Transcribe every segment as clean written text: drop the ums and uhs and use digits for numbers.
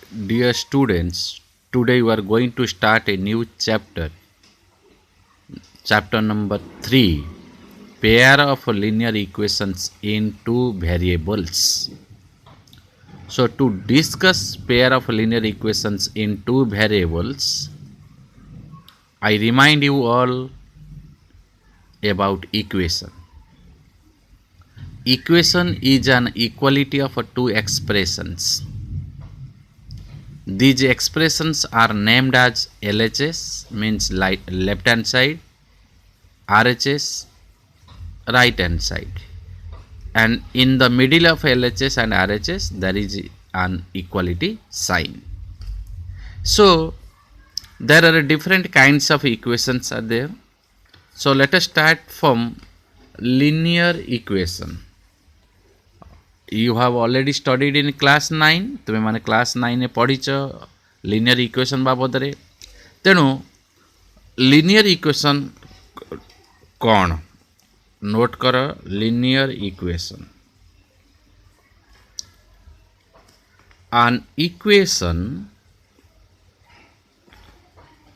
Dear students, today we are going to start a new chapter number 3, pair of linear equations in two variables. So to discuss pair of linear equations in two variables, I remind you all about equation. Equation is an equality of two expressions. These expressions are named as LHS, means left hand side, RHS, right hand side, and in the middle of LHS and RHS there is an equality sign. So there are different kinds of equations are there. So let us start from linear equation. You have already studied in class 9. तुम मैंने class 9 पढ़ीच linear equation बाबद. तेणु linear equation कौन? Note कर linear equation. An equation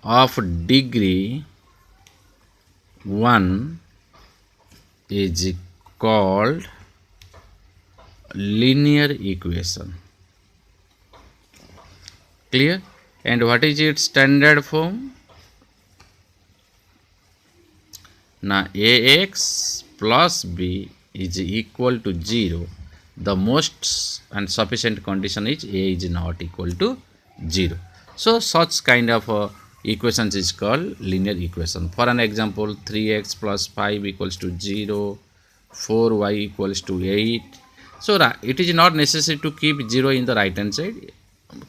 of degree 1 is called linear equation. Clear? And what is its standard form? Now ax plus b is equal to 0. The most and sufficient condition is a is not equal to 0. So such kind of equations is called linear equation. For an example, 3x plus 5 equals to 0, 4y equals to 8. So it is not necessary to keep 0 in the right hand side,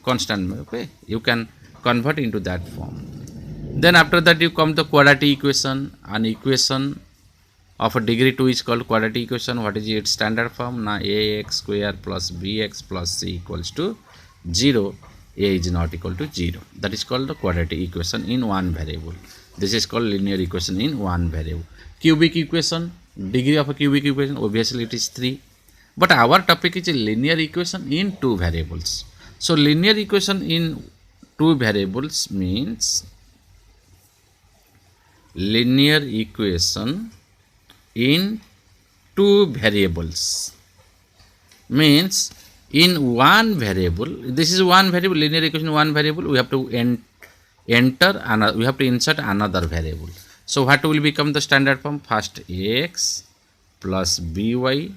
constant. Okay, you can convert into that form. Then after that you come to quadratic equation. An equation of a degree 2 is called quadratic equation. What is its standard form? Now ax square plus bx plus c equals to 0. A is not equal to 0. That is called the quadratic equation in one variable. This is called linear equation in one variable. Cubic equation, degree of a cubic equation, obviously it is 3. But our topic is a linear equation in two variables. So linear equation in two variables means linear equation in two variables means in one variable. This is one variable, linear equation one variable. We have to enter another, we have to insert another variable. So what will become the standard form? First ax plus by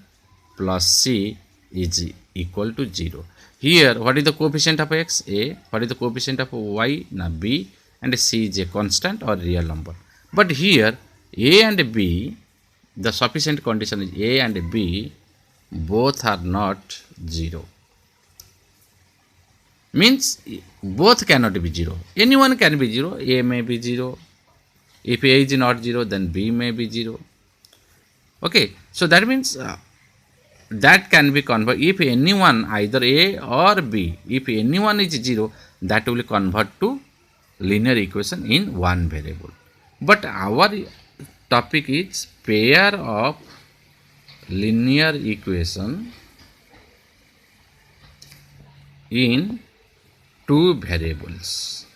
plus c is equal to 0. Here what is the coefficient of x? A. What is the coefficient of y? Now b, and c is a constant or real number. But here a and b, the sufficient condition is a and b both are not 0. Means both cannot be 0. Anyone can be 0. A may be 0. If a is not 0, then b may be 0. Okay, so that means that can be converted. If anyone, either a or b, if anyone is 0, that will convert to linear equation in one variable. But our topic is pair of linear equation in two variables.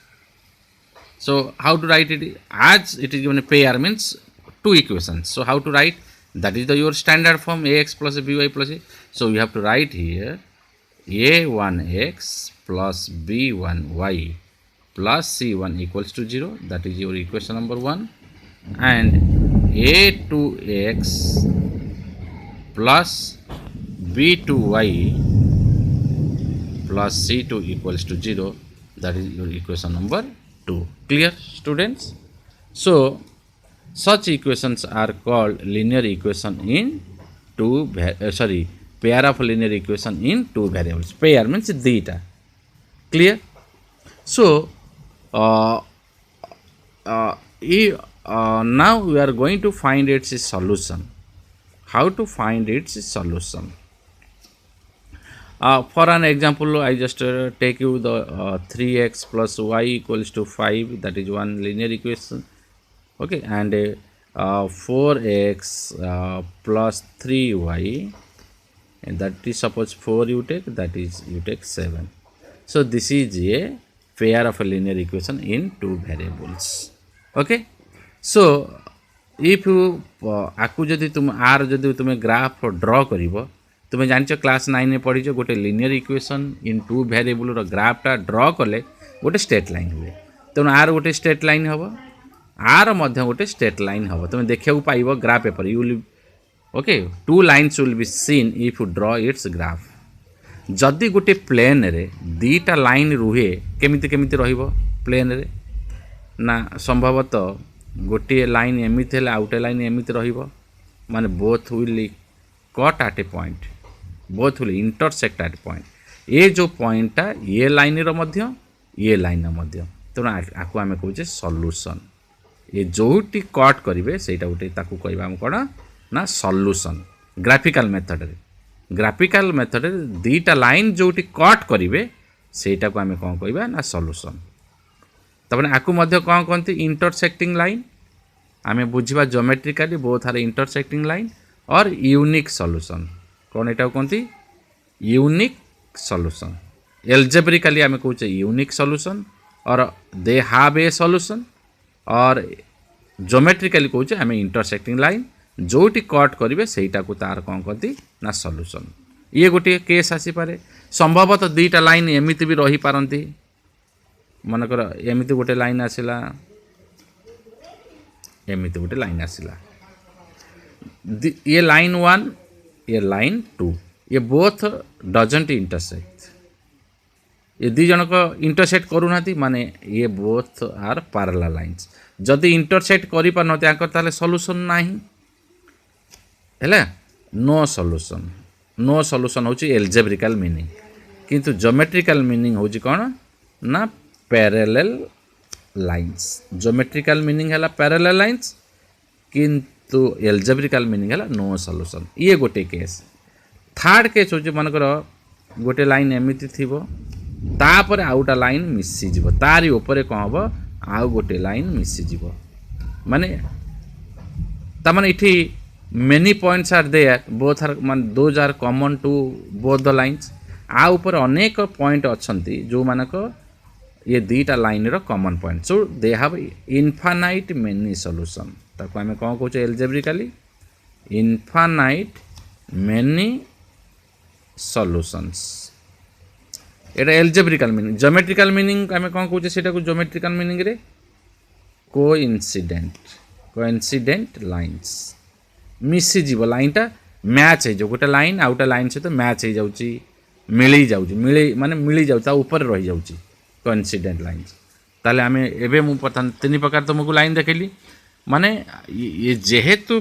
So how to write it? As it is given a pair means two equations. So how to write? That is your standard form, ax plus by plus a. So you have to write here a1x plus b1y plus c1 equals to 0. That is your equation number 1. And a2x plus b2y plus c2 equals to 0. That is your equation number 2. Clear, students? So such equations are called linear equation in pair of linear equation in two variables. Pair means theta. Clear? So now we are going to find its solution. How to find its solution? For an example, I just take you the 3x plus y equals to 5. That is one linear equation. Okay, and 4x plus 3y, and that is suppose 4 you take, that is you take 7. So this is a pair of a linear equation in two variables. Okay, so if you आकु जदि तुम are जदि तुम graph ड्र करिवो तुम जानछ class 9 में पढ़ी गोटे linear equation in two variable रो ग्राफटा ड्र कले गोटे स्ट्रेट लाइन हुए तेणु आर गोटे स्ट्रेट लाइन हम आर मध्य गोटे स्ट्रेट लाइन हम तुम देखा पाइब graph paper you will okay two lines will be seen if you draw its graph जदि गोटे प्लेन रे दीटा लाइन रुहे केमिति केमिति रहिबो प्लेन रे ना संभवतः गोटे लाइन एमिति हेले आउटे लाइन एमिति रहिबो माने both will cut at a point both will intersect at point ये जो पॉइंटा ये लाइन रो मध्य ये लाइन मध्य तेणु आकु आमे कहूचे सॉल्यूशन ये जोटी कट करिवे सेटा गोटे ताकू कहबा हम कोन ना सॉल्यूशन ग्राफिकल मेथड रे दीटा लाइन जोटी कट करिवे सेटा को आमे कोन कहबा ना सॉल्यूशन तबने आकु मध्य कोन कहंती इंटरसेक्टिंग लाइन आमे बुझिबा geometrically both are intersecting line और यूनिक सॉल्यूशन कौन एटा कहती यूनिक सॉल्यूशन एल्जेब्रिकली आमे कहूचे यूनिक सॉल्यूशन और दे हैव ए सॉल्यूशन और ज्योमेट्रिकली कहूचे आमे इंटरसेक्टिंग लाइन जोटी कट करिवे सेटा को तार कौन कहती ना सॉल्यूशन ये गोटे केस आसी पारे संभवतः दीटा लाइन एमिति भी रही पारंती मनकर एमिति गोटे लाइन आसिला एमिति गोटे लाइन आसिला ये लाइन 1 ये लाइन 2 ये बोथ डजंट इंटरसेक्ट ये दी जन को इंटरसेक्ट करूना माने ये बोथ आर पैरेलल लाइन्स जदि इंटरसेक्ट करि पार नते आकर ताले सॉल्यूशन नाही हैला नो सॉल्यूशन होची एल्जेब्रिकल मीनिंग किंतु ज्योमेट्रिकल मीनिंग होची कोन ना पैरेलल लाइन्स ज्योमेट्रिकल मीनिंग हैला पैरेलल लाइन्स किंतु एल्जेब्रिकल मीनिंग हैला नो सॉल्यूशन ये गोटे केस थर्ड केस होची मनकर गोटे लाइन एमिति थिबो तापर आउटा लाइन मिसी जीवो तारी ऊपर कोन हबो आउ गोटे लाइन मिसी जीवो माने ता माने इठी many points are there both are मान those are common to both the lines आ ऊपर अनेक पॉइंट अछंती जो मानक ये दीटा लाइन रो common point so they have infinite many solution ताको आमे कोन कहूचे एल्जेब्रिकली इनफाइनाइट मेनी सॉल्यूशंस एटा एल्जेब्रिकल मीनिंग ज्योमेट्रिकल मीनिंग आमे कोन कहूचे सेटा को ज्योमेट्रिकल मीनिंग रे कोइंसिडेंट लाइन्स मिसी जीव लाइनटा मैच है जो गोटे लाइन आउटा लाइन सहित मैच हो जाउची मिली जाउची मिली माने मिली जाउ ता ऊपर रही जाउची कोइंसिडेंट लाइन्स ताले आमे एबे मु प्रथम तीन प्रकार तुमको लाइन देखली माने ये जेहेतु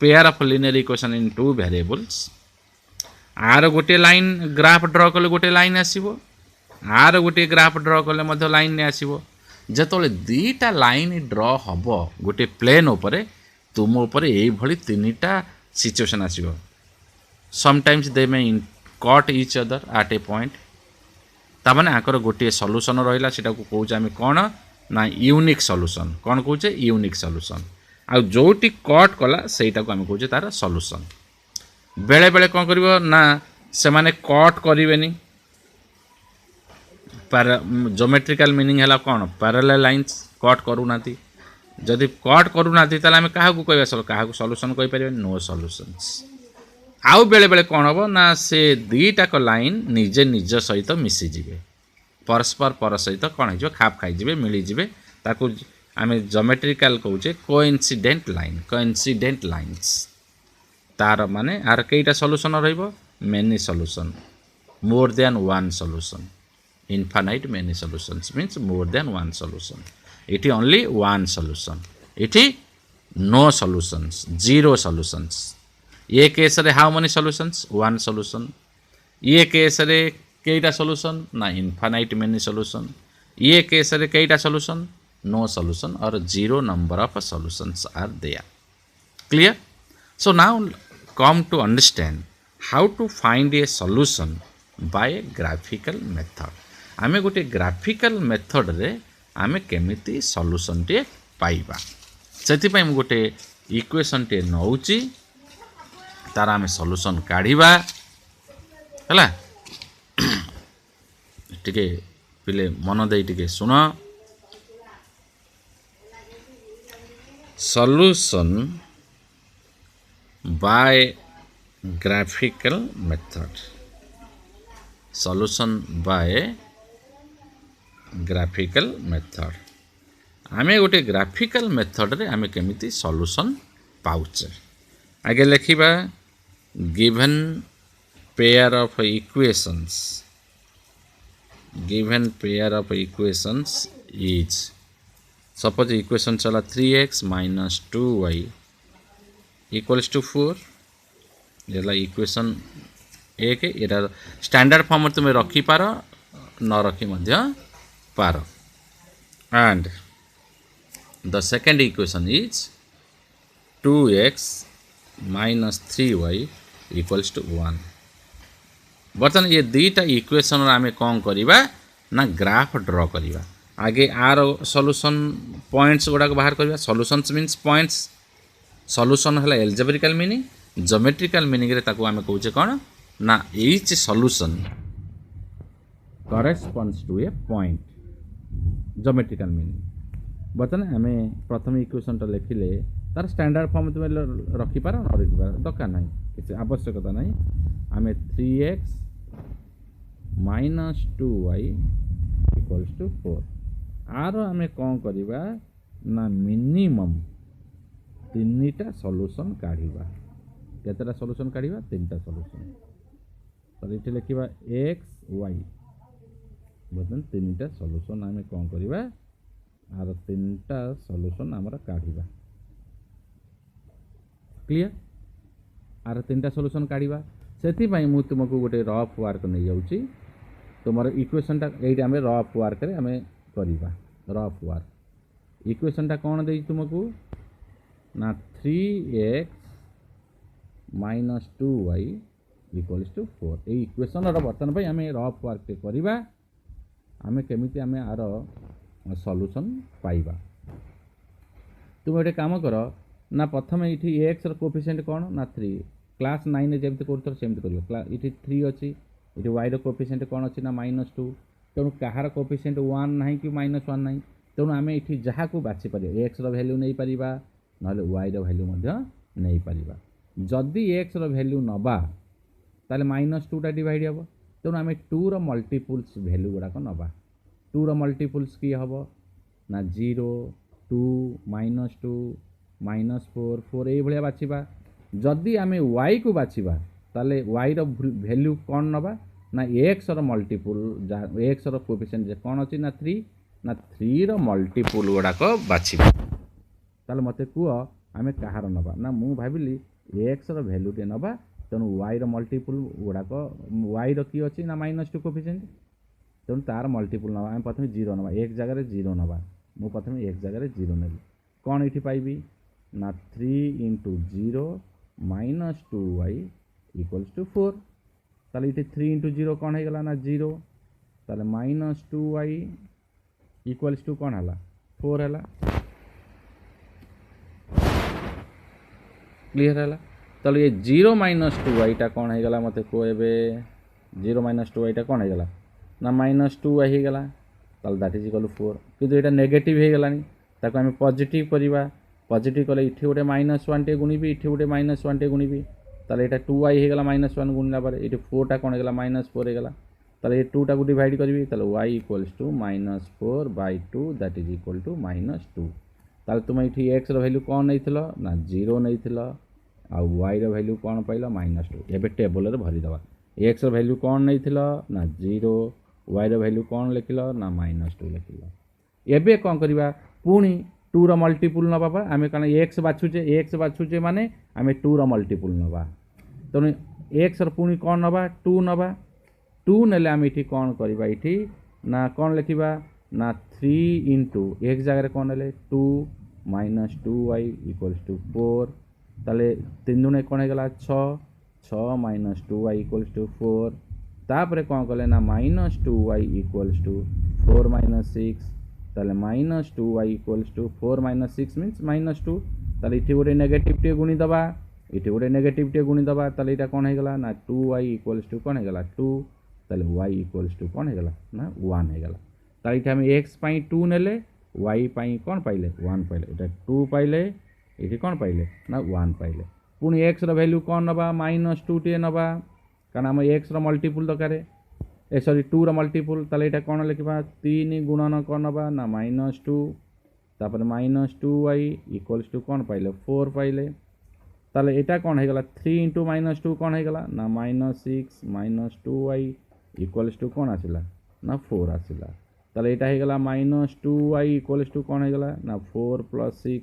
pair of linear equation in two variables आर गोटे लाइन ग्राफ ड्र कले गोटे लाइन आसीबो आर गोटे ग्राफ ड्र कले मध्य लाइन ने आसीबो जेतोले दीटा लाइन ड्र हबो गोटे प्लेन ऊपर तुम ऊपर यही भली तीनटा सिचुएशन आसीबो sometimes they may cut each other at a point ता माने आकर गोटे सॉल्यूशन रहिला सेटा को कहूचे आमे कोन ना यूनिक सॉल्यूशन कोन कहूचे यूनिक सॉल्यूशन आ जोटी कट कला सेटा को आमे कहूचे तार सॉल्यूशन बेले बेले कोन करबो ना से माने कट करिवेनी पर ज्योमेट्रिकल मीनिंग हैला कोन पैरेलल लाइन्स कट करूनाती जदि कट करूना ताले आमे काहा को कहबा काहा को सॉल्यूशन कहि परिबे नो सॉल्यूशंस आउ बेले बेले कोन हबो ना से दीटा को लाइन निजे निज सहित मिसी जिवे परस्पर सहित कोन हिजो खाप खाइ जिवे मिली जिवे ताको आमे ज्योमेट्रिकल कहूचे कोइंसिडेंट लाइन्स तार माने आर केइटा सॉल्यूशन रहइबो many solution more than one solution infinite many solutions means more than one solution इटी ओनली वन सॉल्यूशन इटी नो सॉल्यूशंस जीरो सॉल्यूशंस ये केस रे how many solutions one solution ये केस रे केइटा सॉल्यूशन ना इनफाइनाइट मेनी सॉल्यूशन ये case रे केइटा सॉल्यूशन नो सॉल्यूशन और zero number of solutions are there clear so now come to understand how to find a solution by a graphical method आमे गोटे ग्राफिकल मेथड रे आमे केमिति सॉल्यूशन टे पाइबा सेति पय गोटे इक्वेशन टे नउची तार आमे सॉल्यूशन काढिबा हला टिके पिले मन दे टिके सुन solution by graphical method solution by graphical method आमे गोटे ग्राफिकल मेथड रे आमे केमिति सॉल्यूशन पाउचे आगे लिखिबा given pair of equations is suppose equation चला 3x minus 2y equals to 4 ये इक्वेशन एक एटा स्टैंडर्ड फॉर्म तुम रखी पार न रखी मध्य पार and the second equation is 2x minus 3y equals to 1 बर्तमान ये दुईटा इक्वेशन आमे कौन करिबा ना ग्राफ ड्रॉ करिबा आगे आर सॉल्यूशन पॉइंट्स गुडा बाहर करिबा सॉल्यूशंस मीन्स पॉइंट्स सॉल्यूशन हला एल्जेब्रिकल मीनिंग ज्योमेट्रिकल मीनिंग रे ताको आमे कहूचे कोन ना each solution corresponds to a point geometrical meaning बर्तमान आमे प्रथम इक्वेशन टा लिखिले तार स्टैंडर्ड फॉर्म तुम रखी पार न रखी पार दरकार नहीं किसी आवश्यकता नहीं आमे 3x minus 2y equals to 4 are आमे कौन करिबा ना मिनिमम तीनटा सॉल्यूशन काढिबा केतरा सॉल्यूशन काढिबा तीनटा सॉल्यूशन तो इथे लिखिबा x y बदन तीनटा सॉल्यूशन आमे कौन करिबा आर तीनटा सॉल्यूशन हमरा काढिबा क्लियर आर तीनटा सॉल्यूशन काढिबा सेति पई मु तुमको गोटे रफ वर्क नै जाउची तुमर इक्वेशन टा एटा हमें रफ वर्क रे हमें करिबा रफ वर्क इक्वेशन टा कोन देई तुमको ना 3x minus 2y equals to 4 ए इक्वेशन रो बर्तन पई हमें रफ वर्क के करिबा हमें केमिति हमें आर सॉल्यूशन पाइबा तुम एटे काम करो ना प्रथम इठी x रो कोएफिशिएंट कोन ना 3 क्लास 9 रे जेमति करथर सेमति करियो इठी 3 अछि इठी y रो कोएफिशिएंट कोन अछि ना -2 तेणु कहार कोएफिशिएंट 1 नाही कि -1 नाही तेणु आमे इठी जहा को बाछि परियो x रो वैल्यू नै परिबा नले y रो वैल्यू मध्य नै परिबा जदि x रो वैल्यू नबा ताले -2 टा डिवाइड हबो तेणु आमे 2 रो मल्टीपल्स वैल्यू गुडा को नबा 2 रो मल्टीपल्स की हबो ना 0 2 -2 -4 4 ए भलिया बाछिबा जदि आमे y को बाछिबा ताले y रो वैल्यू कोन नबा ना x रो मल्टीपल x रो कोएफिशिएंट जे कोन अछि ना 3 रो मल्टीपल गुडा को बाछिबा ताले मते कुओ आमे कहार नबा ना मु भाबिली x रो वैल्यू ते नबा तेणु y रो मल्टीपल गुडा को y रो की अछि ना -2 कोएफिशिएंट तेणु तार मल्टीपल नबा आमे प्रथमे 0 नबा एक जगह रे 0 नबा मु प्रथमे एक जगह रे 0 नेली कोन इठी पाइबी ना 3 into 0 minus 2y equals to 4 ताले इठी 3 into 0 कोन हे गला ना 0 ताले minus 2y equals to कोन हला 4 हला क्लियर हला ताले ये 0 minus 2y टा कोन हे गला मते को एबे 0 minus 2y टा कोन हे गला ना -2y हे गला ताले दैट इज इक्वल टू 4 किंतु एटा नेगेटिव हे गलानी ताको हम पॉजिटिव करिबा पॉजिटिव कले इठी गोटे -1 टे गुणिबी इठी गोटे -1 टे गुणिबी ताले एटा 2y हे गला -1 गुणला पर इठी 4 टा कोन हे गला -4 हे गला ताले ये 2 टा को डिवाइड करबी ताले y equals to -4/2 that is equal to -2 ताले तुम इठी x रो वैल्यू कोन नैथिलो ना 0 नैथिलो आ y रो वैल्यू कोन पाइलो -2 एबे टेबल रे भरि दबा x रो वैल्यू कोन नैथिलो ना 0 y रो वैल्यू कोन लिखिलो ना -2 लिखिलो एबे कोन करबा पुणी 2 रो मल्टीपल नबा बा आमे कने x बाछुचे माने आमे 2 रो मल्टीपल नबा तने x रो पुणी कोन नबा 2 नबा 2 नेले आमे इठी कोन करबा इठी ना कोन लिखिबा ना 3 into एक जगह रे कोन नेले 2 - 2y = 4 ताले 3 दुने कोन हे गला 6 6 - 2y = 4 तापरे कोन कले ना -2y = 4 - 6 ताले -2y = 4 - 6 मीन्स -2 ताले इठी गोटे नेगेटिव टे गुणी दबा इठी गोटे नेगेटिव टे गुणी दबा ताले इटा कोन हे गला ना 2y = कोन हे गला 2 ताले y इक्वल्स टू कौन होगा ना 1 होगा ताले इठे हम x पाई 2 नेले y पाई कौन पाइले 1 पाइले इटा 2 पाइले इठी कौन पाइले ना 1 पाइले पुणी x रो वैल्यू कौन नबा -2 टे नबा कारण हम x रो मल्टीपल दरकार ए सॉरी 2 रो मल्टीपल ताले इटा कौन लिखबा 3 गुणन कौन नबा ना -2 तापर -2y इक्वल्स टू कौन पाइले 4 पाइले ताले एटा कौन होगा 3 × -2 कौन होगा ना -6 -2y इक्वल्स टू कौन आसिला ना 4 आसिला ताले एटा होगा -2y इक्वल्स टू कौन होगा ना 4 + 6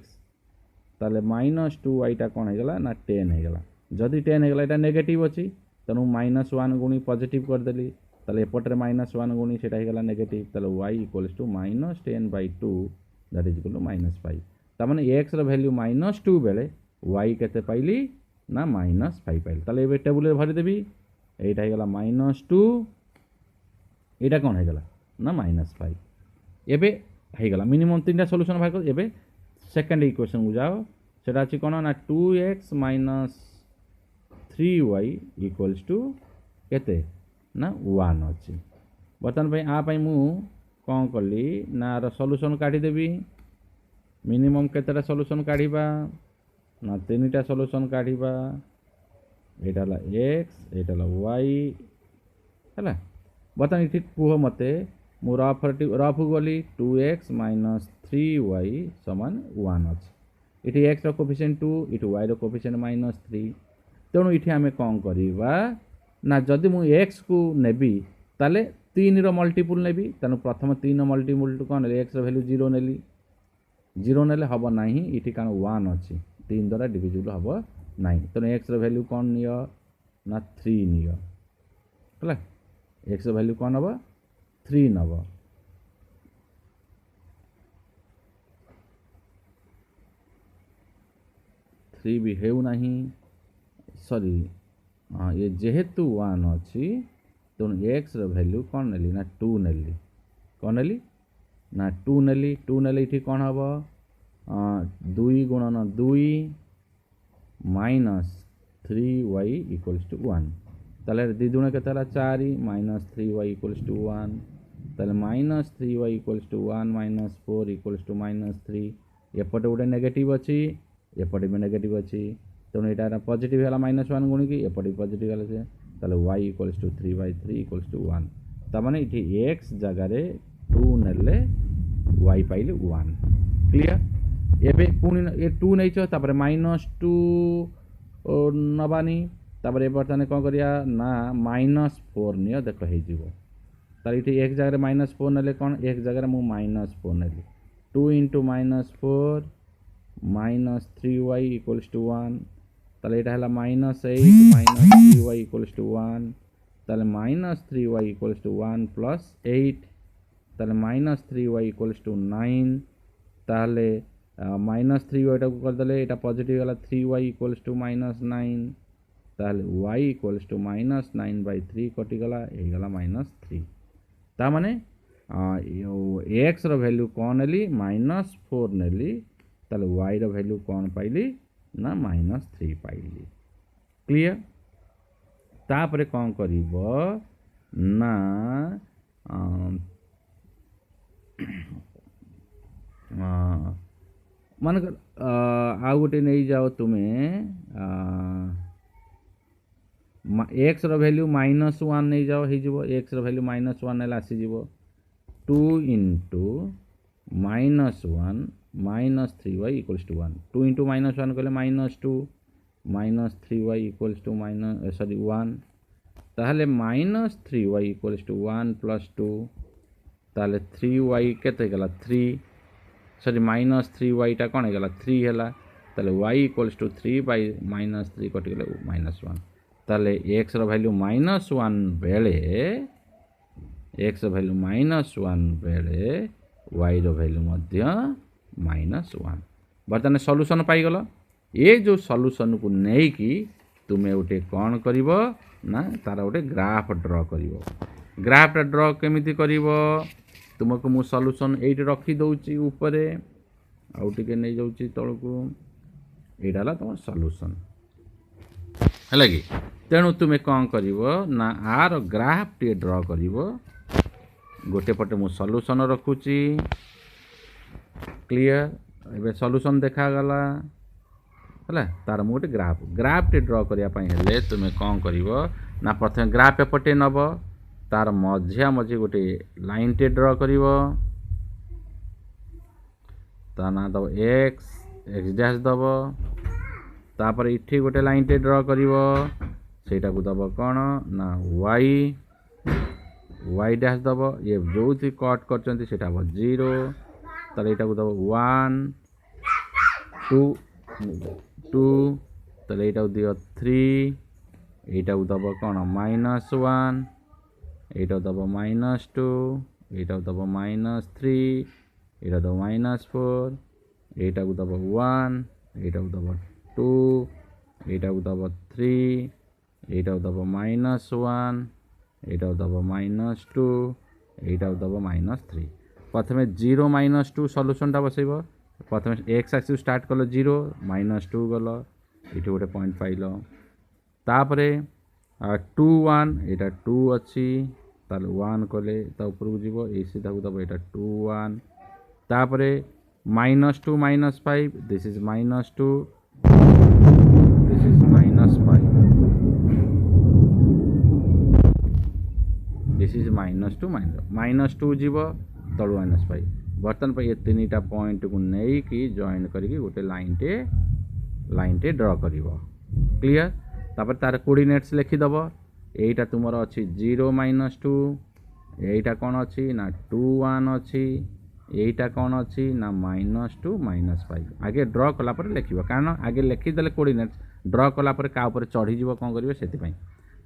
ताले -2y टा कौन होगा ना 10 होगा जदि 10 होगा एटा नेगेटिव अछि तेणु -1 गुणी पॉजिटिव कर देली ताले एपटे -1 गुणी सेटा होगा नेगेटिव ताले y equals to -10/2 that is equal to -5 तार माने x रो वैल्यू -2 बेले y केते पाइली ना -5 पाइली ताले ए टेबुल रे भरि देबी एटा होगा -2 एटा कौन होगा ना -5 एबे होगा मिनिमम 3टा सॉल्यूशन बाहर कर एबे सेकंड इक्वेशन को जाओ सेटा अछि कोन ना 2x - 3y इक्वल्स टू केते ना 1 अछि बर्तन भाई आ पाई मु कोन करली ना र सॉल्यूशन काढी देबी मिनिमम केतेटा सॉल्यूशन काढीबा ना 3टा सॉल्यूशन काढीबा एटा ला x एटा ला y हला बर्तन इठी कुह मते मु रफ गली 2x - 3y समान 1 अछि इठी x रो कोफिशिएंट 2 इठी y रो कोफिशिएंट -3 तेणु इठी आमे कोन करिबा ना जदि मु x को नेबी ताले 3 रो मल्टीपल नेबी तेणु प्रथम 3 रो मल्टीपल टू कोन x रो वैल्यू 0 नेली 0 नेले हबो नाही इठी कारण 1 अछि 3 द्वारा डिविजिबल हबो नाही तेणु x रो वैल्यू कोन नियो ना 3 नियो हला x रो वैल्यू कोन हबो 3 नबो 3 भी हेउ नहीं सॉरी हाँ ये जेहेतु 1 अच्छी तो x रो वैल्यू कौन नेली ना 2 नेली कौन नेली ना 2 नेली 2 नेली इठी कौन हबो 2 गुणन 2 -3y इक्वल्स टू 1 ताले 2 गुण केते हला 4 -3y इक्वल्स टू 1 ताले -3y equals to 1 -4 equals to -3 एपटे गोटे नेगेटिव अछि एपटे भी नेगेटिव अछि तेणु यहाँ पॉजिटिव है -1 गुणी की एपटे पॉजिटिव है ताले y equals to 3/3 equals to 1 तामाने इठी x जगह रे 2 नेले y पाइले 1 क्लियर एबे पुनी ए 2 नै छ तापर -2 नबानी तापर ए बर्तने कोन करिया ना -4 नियो देखो हे जीवो ताले इठी x जगह रे -4 नेले कोन x जगह रे मु -4 नेली 2 * -4 -3y इक्वल्स टू 1 ताले एटा हला -8 -3y इक्वल्स टू 1 ताले -3y इक्वल्स टू 1 + 8 ताले -3y इक्वल्स टू 9 ताले -3y टा को कर देले एटा पॉजिटिव हला 3y इक्वल्स टू -9 ताले y इक्वल्स टू -9/3 कटि गला ए गला -3 ता माने x रो वैल्यू कोन नेली -4 नेली ताले y रो वैल्यू कौन पाइली ना -3 पाइली क्लियर तापरे कौन करिवो ना मन आ गोटे नहीं जाओ तुम्हें x रो वैल्यू -1 नहीं जाओ हे जीवो x रो वैल्यू -1 नेला आसी जीवो 2 * -1 -3y इक्वल्स टू 1 2 * -1 कले -2 -3y इक्वल्स टू 1 ताहले -3y इक्वल्स टू 1 + 2 ताहले 3y केते गला 3 सॉरी -3y टा कोन गला 3 हैला ताहले y इक्वल्स टू 3/-3 कटि गले -1 ताहले x रो वैल्यू -1 बेले x रो वैल्यू -1 बेले y रो वैल्यू मध्य -1 बर्तमान सॉल्यूशन पाई गलो ये जो सॉल्यूशन को नहीं कि तुमे उठे कौन करिवो ना तार उठे ग्राफ ड्रॉ करिवो ग्राफ ड्रॉ केमिति करिवो तुमको मु सॉल्यूशन एट रखी दउची ऊपरे आउ टिके नहीं जाउची तळको एडाला तुम सॉल्यूशन हैला कि तेणु तुम्हें कौन कर ना आर ग्राफ टे ड्र कर गोटे पटे मु सॉल्यूशन रखुची क्लियर एबे सॉल्यूशन देखागला है तार मुझे ग्राफ टे ड्र करने तुम्हें कौन कर ना प्रथम ग्राफ एपटे नब तार मझिया मझी गोटे लाइन टे ड्र कर ता ना दब एक्स डैश दब तापर इठी गोटे लाइन टे ड्र कर सेटा को दब कौन ना वाई डैश दब ये जो कट कर सेटा हम 0 तार एटा को दब 1 2 तार एटा को दियो 3 एटा को दब कौन -1 एटा दब -2 एटा दब -3 एटा दब -4 एटा को दब 1 एटा को दब 2 एटा को दब 3 एटा दब -1 एटा दब -2 एटा दब -3 प्रथम 0 -2 सॉल्यूशन टा बसैब प्रथम एक्स एक्सिस स्टार्ट कल 0 -2 गल ये गोटे पॉइंट पाइल तापरे 2 1 एटा 2 अच्छी ताल 1 कले ता ऊपर को जीवो ए सीधा को दब एटा 2 1 तापरे -2 -5 this is -2 this is -5 this is -2 जीव तलु -5 बर्तन पर ये 3टा पॉइंट को नहीं कि जॉइन करके गोटे लाइन टे ड्र कर क्लियर तापर तार कोऑर्डिनेट्स लिखिदब एटा तुमर अच्छी 0 -2 एटा कौन अच्छी ना 2 1 अच्छी एटा कौन अच्छी ना -2 -5 आगे ड्र कला पर लिखिबो कारण आगे लिखिदेले कोऑर्डिनेट्स ड्र कला पर का ऊपर चढ़ी जीवो कौन करिवे सेति पई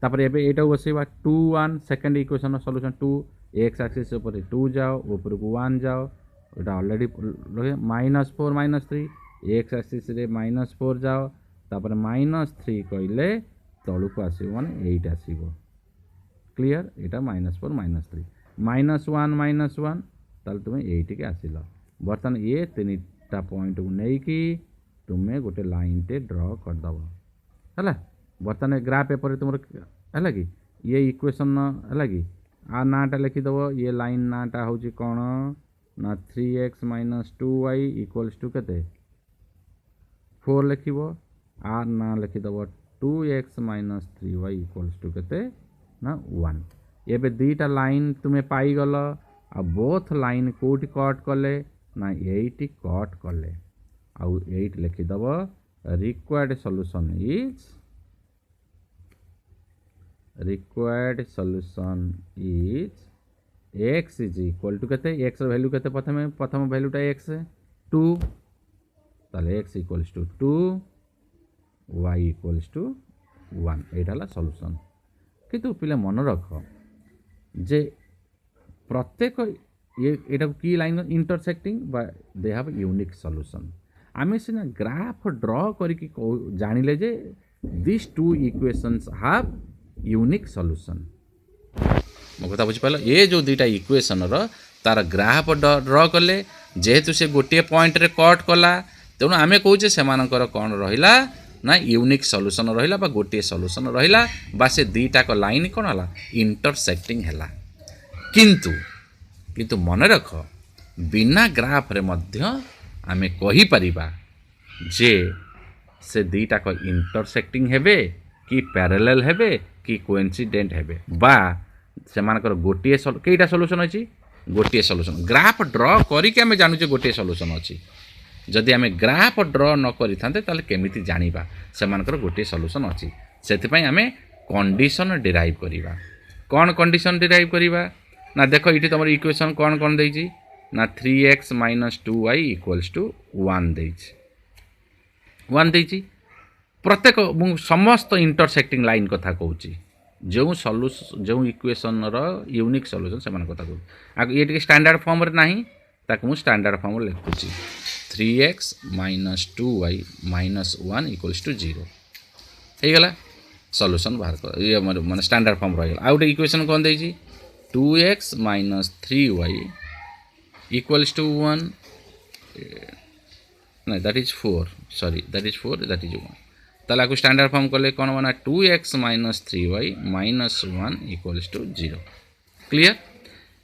तापर एबे एटा बसेबा 2 1 second equation solution 2 x axis ऊपर 2 जाओ ऊपर को 1 जाओ एटा ऑलरेडी -4 -3 एक्स एक्सिस रे -4 जाओ तापर -3 कहले तळु को आसीबो माने 8 आसीबो क्लियर एटा -4 -3 -1 -1 ताल तुम्हें 8 के आसिल बर्तमान ये 3टा पॉइंट को नहीं कि तुम्हें गोटे लाइन टे ड्र करदब है बर्तमान ग्राफ पेपर तुम है कि ये इक्वेशन है कि आ नाटा लिखिदब ये लाइन नाटा हूँ कौन ना 3x - 2y = केते 4 लिखिब आ ना लिखिदब 2x - 3y = केते ना 1 एबे दीटा लाइन तुम्हें पाईगल आ बोथ लाइन कोटी कट कले ना 8 कट कले आउ 8 लिखिदब required solution is x is equal to केते x वैल्यू केते प्रथम वैल्यूटा x 2 ताले x equals to 2 y equals to 1 एटा ला सॉल्यूशन किंतु पिले मन रख जे प्रत्येक ये एटा की line intersecting they have unique solution आमे सिना ग्राफ ड्रॉ करके जानिले जे this two equations have unique solution मो कथा बुझी पालो ये जो दुईटा इक्वेशन रो तार ग्राफ ड्रॉ कले जेहेतु से गोटे पॉइंट रे कट कला तेणु आमे कहूचे सेमानकर कौन रहिला ना यूनिक सॉल्यूशन रहिला बा गोटे सॉल्यूशन रहिला बा से दुईटा को लाइन कौन हला इंटरसेक्टिंग हला किंतु मन रख बिना ग्राफ रे मध्य आमे कहि परिबा जे से दुईटा को इंटरसेक्टिंग हेबे कि पैरेलल हेबे कि कोइंसिडेंट हेबे बा सेमानकर गोटे केईटा सॉल्यूशन अछि गोटे सॉल्यूशन ग्राफ ड्रॉ करिके आमे जानु जे गोटे सॉल्यूशन अछि जदि आमे ग्राफ ड्रॉ न करि थांते ताले केमिति जानिबा सेमानकर गोटे सॉल्यूशन अछि सेति पई आमे कंडीशन डिराइव करिबा कोन कंडीशन डिराइव करिबा ना देखो इठी तमर इक्वेशन कोन कोन देछि ना 3x - 2y = 1 देछि 1 देछि प्रत्येक समस्त इंटरसेक्टिंग लाइन कथा कहूची जो सॉल्यूशन जो इक्वेशन रो यूनिक सॉल्यूशन से मन कथा कहू ये टिके स्टैंडर्ड फॉर्म रे नाही ताक मु स्टैंडर्ड फॉर्म रे लिखुची 3x - 2y - 1 = 0 हे गला सॉल्यूशन बाहर कर ये माने स्टैंडर्ड फॉर्म रह गला आउट इक्वेशन कोन देछि 2x - 3y = 1 no that is 4 sorry that is 4 that is 1 ताला को स्टैंडर्ड फॉर्म कले कौन बना 2x minus 3y minus 1 equals to 0 clear.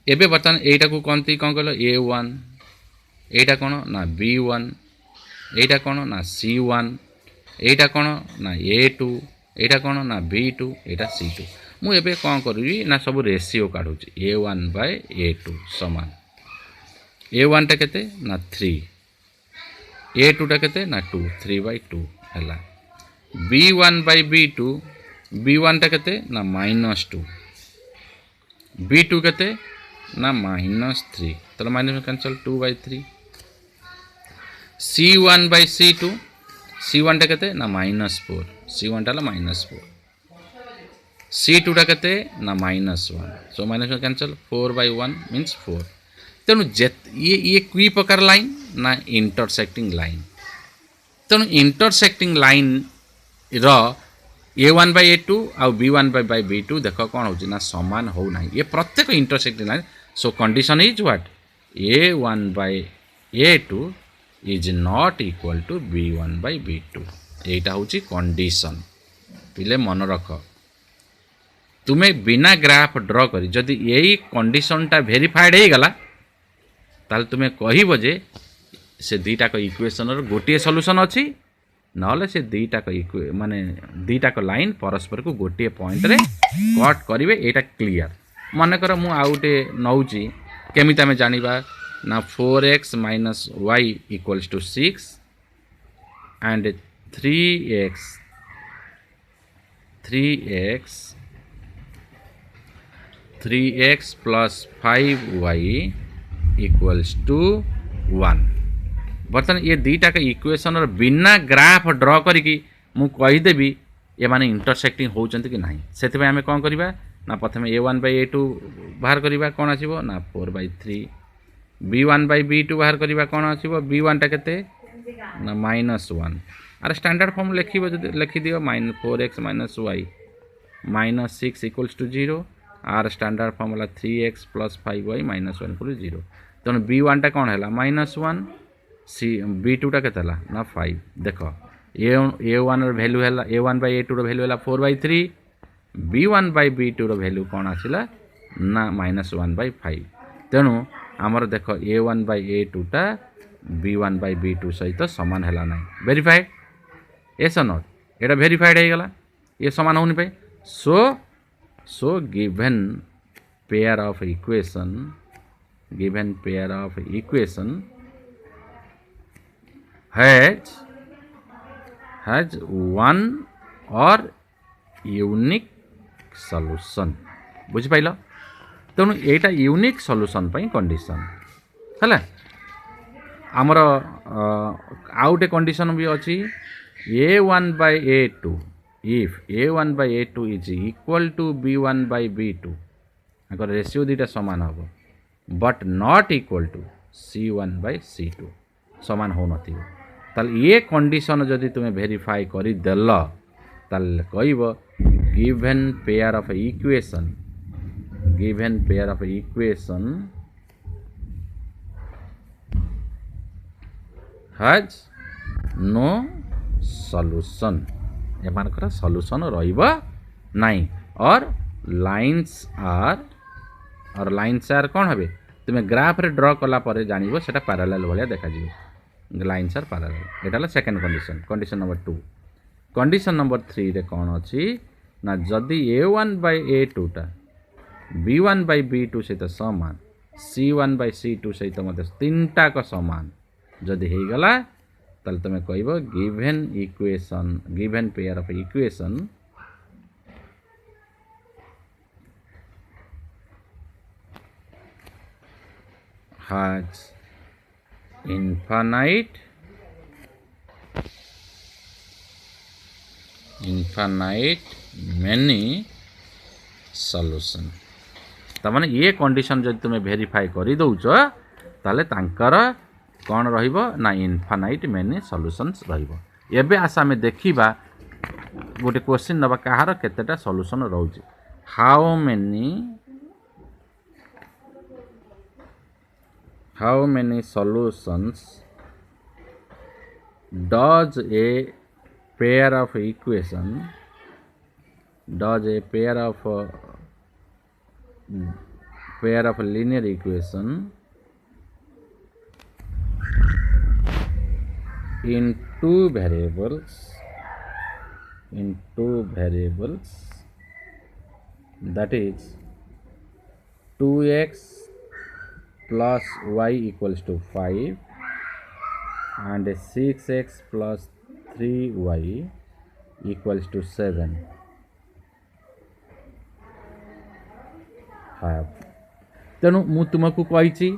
एबे बर्तमान एटा को कौन कल a1 एटा कौन ना b1 एटा कौन ना c1 एटा कौन ना a2 एटा कौन ना b2 एटा c2 मु एबे कौन करी ना सब रेशियो काढू a1 बाय a2 समान a1 टा केते ना 3 a2 टा केते ना 2 3 बाय 2 हला b1 बाय b2 b1 टा केते ना -2 b2 केते ना -3 तो minus cancel 2 bye 3 c1 by c2 c1 टा केते ना -4 c1 टा -4 c2 टा केते ना -1 so minus cancel 4 by 1 means 4 तेणु ये कोई प्रकार लाइन ना इंटरसेक्टिंग लाइन तेणु इंटरसेक्टिंग लाइन रो a1 बाय a2 आउ b1 बाय b2 देख कौन हो ना समान हो ना ये प्रत्येक intersecting line so condition is what a1 by a2 is not equal to b1 by b2 एटा होची कंडीशन पिले मन रख तुम्हें बिना ग्राफ ड्रॉ करी जदि यही कंडीशन टा वेरीफाइड हो गला ताल तुम्हें कहब जे से दीटा को इक्वेशन गोटे सॉल्यूशन अच्छी नले से दीटा को माने दीटा को लाइन परस्पर को गोटे पॉइंट रे कट करेंगे यहाँ क्लीयर मनकर मु आउटे नौची केमिति आमे जानिबा ना 4x minus y equals to 6 and 3x plus 5y equals to 1 बर्तमान ये दीटा का इक्वेशन और बिना ग्राफ ड्रॉ करी मु कहीदेवी ये माने इंटरसेक्टिंग होचंती कि नहीं से आम कौन करवा ना प्रथम a1 बाय a2 बाहर करवा कौन आसीबो ना 4 बाय 3 b1 बाय b2 बाहर करवा कौन आसीबो b1 टा केते ना -1 आर स्टैंडर्ड फॉर्म लिखिबो जदि लिखि दियो -4x minus y minus 6 equals to 0 आर standard formula 3x plus 5y minus 1 equal 0 तेणु b1 टा कौन है -1 b2 टा केते ना 5 देख a1 रो वैल्यू है a1 by a2 row value है 4 bye 3 b1 by b2 row value कौन आसिला ना -1 बाय 5 तेणु आमर देख a1 बाय a2 टा b1 बाय b2 सहित समान है ना verified S not Etah verified हो गला ये समान होनी पे so given pair of equation has one or unique solution बुझी पाइल तेणु एटा यूनिक सॉल्यूशन पई कंडीशन है आमर आउटे कंडीशन भी अच्छी a1 by a2 if a1 by a2 is equal to b1 by b2 अगर रेशियो दीटा समान हम but not equal to c1 by c2 समान हो नथिबो ताल ये कंडीशन जदि तुम्हें वेरीफाई करी देल ताल कहब given pair of equation has no solution एमानकर सॉल्यूशन रहिबो नहीं और लाइन्स आर कौन हबे तुम्हें ग्राफ रे ड्रॉ कला परे जानिबो सेटा पैरेलल भलिया देखा जिवो lines are parallel Etah second condition number 2 condition number 3 रे कौन अच्छी ना जदि a1 बाय a2 टा b1 बाय b2 सहित समान c1 बाय c2 सहित मते तीनटा को समान जदि हो गला तल तुम कहब given pair of equation has infinite many solution तमाने ये कंडीशन जब तुम्हें वेरीफाई कर दौच ताले तांकर कौन रहिबो ना इनफाइनाइट मेनी सॉल्यूशंस रहिबो एबे आसा में देखिबा गोटे क्वेश्चन नबा कहार केतेटा solution रहउची how many solutions does a pair of equation, does a pair of linear equation in two variables, that is 2x plus y equals to 5 and 6x plus 3y equals to 7 have. तेणु मु तुमको कही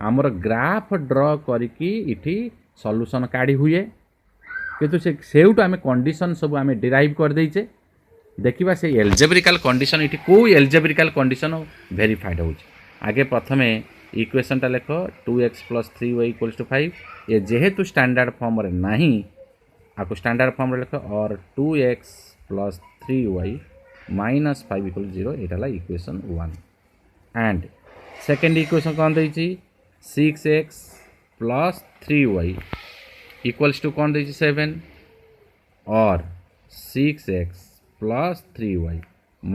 आमर graph ड्र करिकी इठी solution काढ़ी हुए किंतु सेउटू आम कंडीशन सब आम डिराइव कर देचे देखिबा से एल्जेब्रिकल कंडीशन इठी को एल्जेब्रिकल कंडीशन वेरीफाइड हो आगे प्रथमे इक्वेशन टा लेख 2x plus 3y equals to 5 ये जेहेतु स्टैंडर्ड फॉर्म रे नहीं आपको स्टैंडर्ड फॉर्म रे लेख और 2x plus 3y minus 5 equal to 0 Etah La equation 1 and second equation कौन देछि 6x plus 3y equals to कौन देछि 7 और 6x plus 3y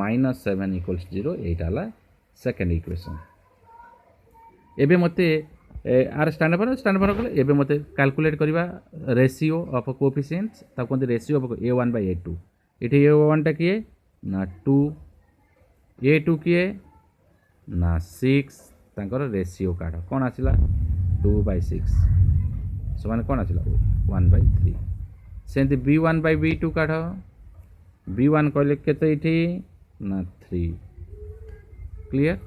minus 7 equals to 0 Etah La second equation एबे मते आर स्टैंडर्ड फॉर्म कले एबे मते कैलकुलेट करबा रेशियो ऑफ कोएफिशिएंट्स ता कोन ratio of a1 by a2 इठी a1 टा किए ना 2 a2 किए ना 6 तांकर रेशियो काढ कोन आसिला 2 by 6 समान कोन आसिला 1 by 3 सेंति b1 by b2 काढ b1 कहले केते इठी ना 3 क्लियर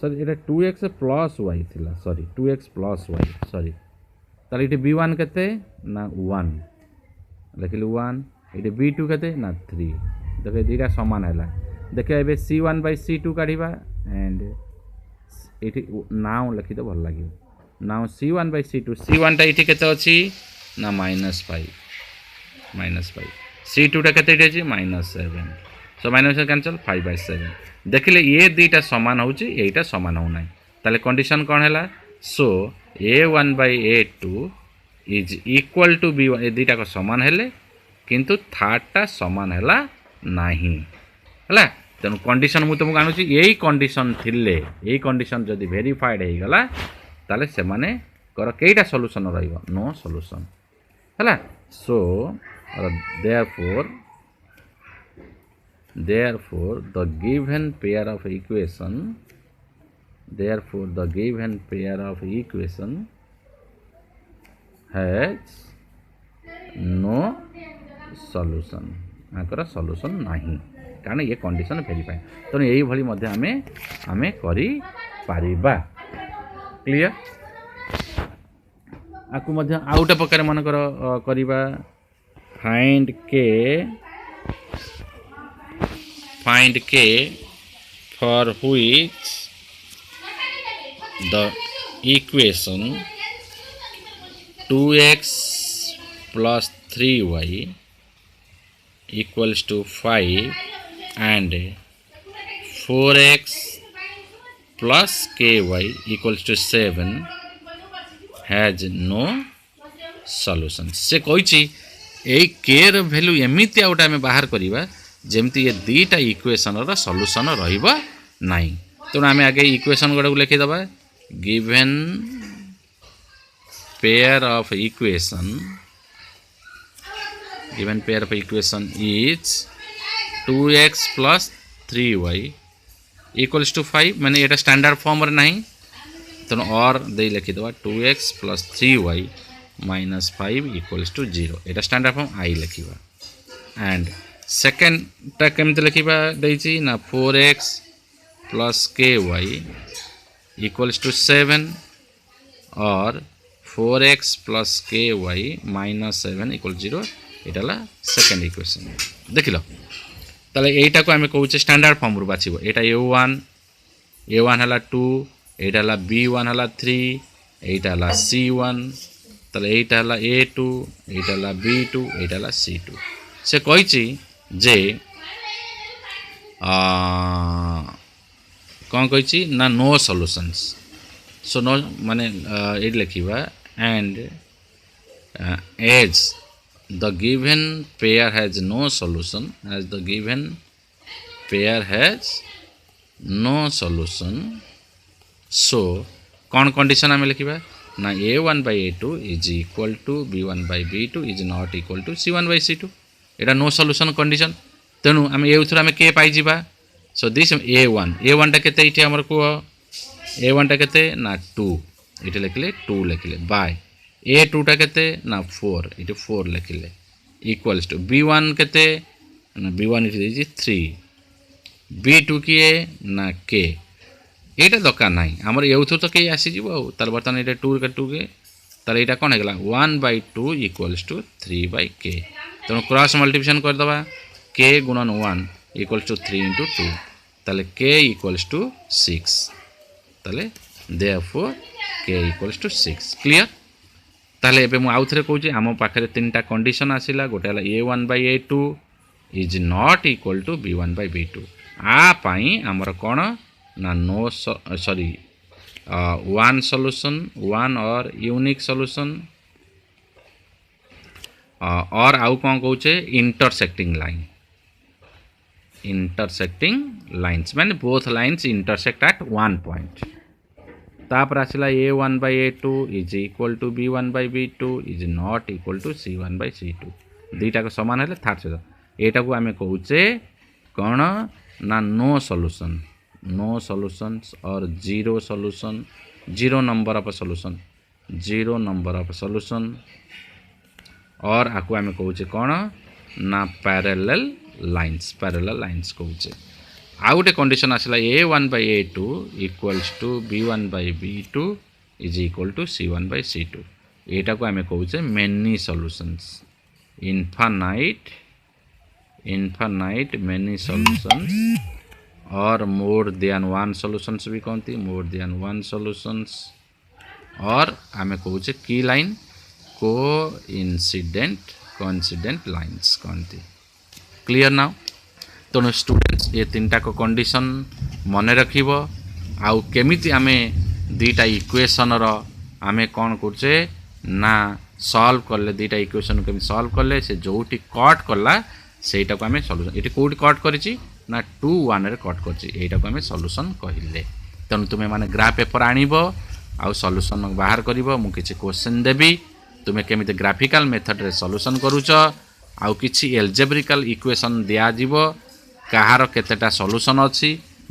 सॉरी एटा 2x plus y थिला sorry 2x plus y sorry ताले इठी b1 केते ना 1 लिखिलु 1 इठी b2 केते ना 3 देखे दीटा समान हैला देखे एबे c1 by c2 काढिबा एंड इठी नाउ लिखि दे भल लागियो now c1 by c2 c1 टा इठी केते अछि ना -5 c2 टा केते इठी -7 सो माइनस कैंसिल 5 by 7 देखिले ये दीटा समान होची एटा समान हो नाही ताले कंडीशन कोन हैला so a1 by a2 is equal to b1 ए दीटा को समान हेले किंतु थर्डटा समान हैला नाही हला तेनु कंडीशन मु तुमको आनुची एई कंडीशन थिले एई कंडीशन जदी वेरीफाइड हे गला ताले से माने कर केइटा सॉल्यूशन रहइबो नो सॉल्यूशन हला सो therefore the given pair of equation has no solution आकर सॉल्यूशन नहीं कारण ये कंडीशन वेरीफाई तो यही भली मध्य आमे करी पारिबा क्लियर आकु मध्य आउट प्रकार मन करिबा find k for which the equation 2x plus 3y equals to 5 and 4x plus ky equals to 7 has no solution से कहिछि ए k र वैल्यू एमिति आउट आमे बाहर करिबा जेमती ये दीटा इक्वेशन रा सॉल्यूशन रहिबा नाही तो आमे आगे इक्वेशन गोडा लिखि दबा given pair of equation is 2x plus 3y equals to 5 माने एटा स्टैंडर्ड फॉर्म रे नाही तो और दे लिखि दबा 2x plus 3y minus 5 equals to 0 एटा स्टैंडर्ड फॉर्म आई लिखिबा एंड सेकेंड टा केमते लिखिबा दैछि ना 4x plus ky equals to 7 और 4x plus ky minus 7 equal 0 एटा ला सेकेंड इक्वेशन देखिलो ताले एटा को हमें कहउचे स्टैंडर्ड फॉर्म रु बाछिबो एटा a1 हला 2 एटा ला b1 हला 3 एटा ला c1 ताले एटा हला a2 एटा ला b2 एटा ला c2 से कहिछि जे कौन कही ना नो सॉल्यूशंस सो नो माने ये लिखा and as the given pair has no solution as the given pair has no solution so कौन कंडीशन आम लिखा ना a1/a2 is equal to b1/b2 is not equal to c1/c2 एटा no solution condition तेणु आम एथुर आम के पाई जिबा सो दिस a1 टा केते इठी हमर को a1 टा केते ना 2 इठी लिखले 2 लिखले बाय a2 टा केते ना 4 इठी 4 लिखले इक्वल्स टू b1 केते ना b1 इठी दिजी 3 b2 किए ना k एटा दरकार ना आमर एथुर तो के आसीज तार बर्तमान ये 2 के 2 के तार यहाँ कौन है 1/2 इक्वल्स टू 3/k तेणु क्रॉस मल्टीप्लिकेशन करदे k गुणन 1 इक्वल्स टू 3 × 2 ताले k इक्वल्स टू 6 ताले therefore k equals to 6 clear ताले एबे मु आउ थरे कहूची आम पाखरे तीनटा कंडीशन आसिला गोटे हला a1/a2 is not equal to b1/b2 आ पाई हमर कोन ना no sorry one solution one और यूनिक सॉल्यूशन और आउ कौन कहूचे इंटरसेक्टिंग लाइन्स माने both lines intersect at one point तापर आसिला a1/a2 is equal to b1/b2 is not equal to c1/c2 दुईटा को समान है थर्ड से एटा को आमे कहूचे कौन ना नो सॉल्यूशंस और zero solution zero number of solution और आकु आमे कहूचे कौन ना पैरेलल लाइन्स कहूचे आ गोटे कंडीशन आसला a1/a2 equals to b1/b2 is equal to c1/c2 एटा को आमे कहूचे many solutions infinite many solutions और मोर देन वन सॉल्यूशंस भी कहती मोर देन वन सॉल्यूशंस और आमे कहूचे की लाइन कोइंसिडेंट लाइन्स कहती क्लियर नाउ तेणु स्टूडेंट्स ये तीनटा को कंडीशन मन रखिबो आउ केमिति आमे दुईटा इक्वेशन रो आमे कौन करछे ना सॉल्व करले दुईटा इक्वेशन केमि सॉल्व करले से जोटी कट करला सेटा को आमे सॉल्यूशन एटी कोडी कट करिछि ना 2 1 रे कट करछि एटा को आमे सॉल्यूशन कहिले तेणु तुमे माने ग्राफ पेपर आनिबो आउ सॉल्यूशन बाहर करिवो मु किछि क्वेश्चन देबी तुमे केमिति ग्राफिकल मेथड रे सॉल्यूशन करूछ आउ किछि एल्जेब्रिकल इक्वेशन दिया जिवो कहार केतेटा सॉल्यूशन अछि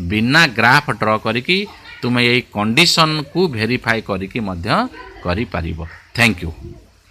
बिना ग्राफ ड्रा करिकि तुमे एई कंडीशन को वेरीफाई करिकि मध्य करि पारिबो थैंक यू।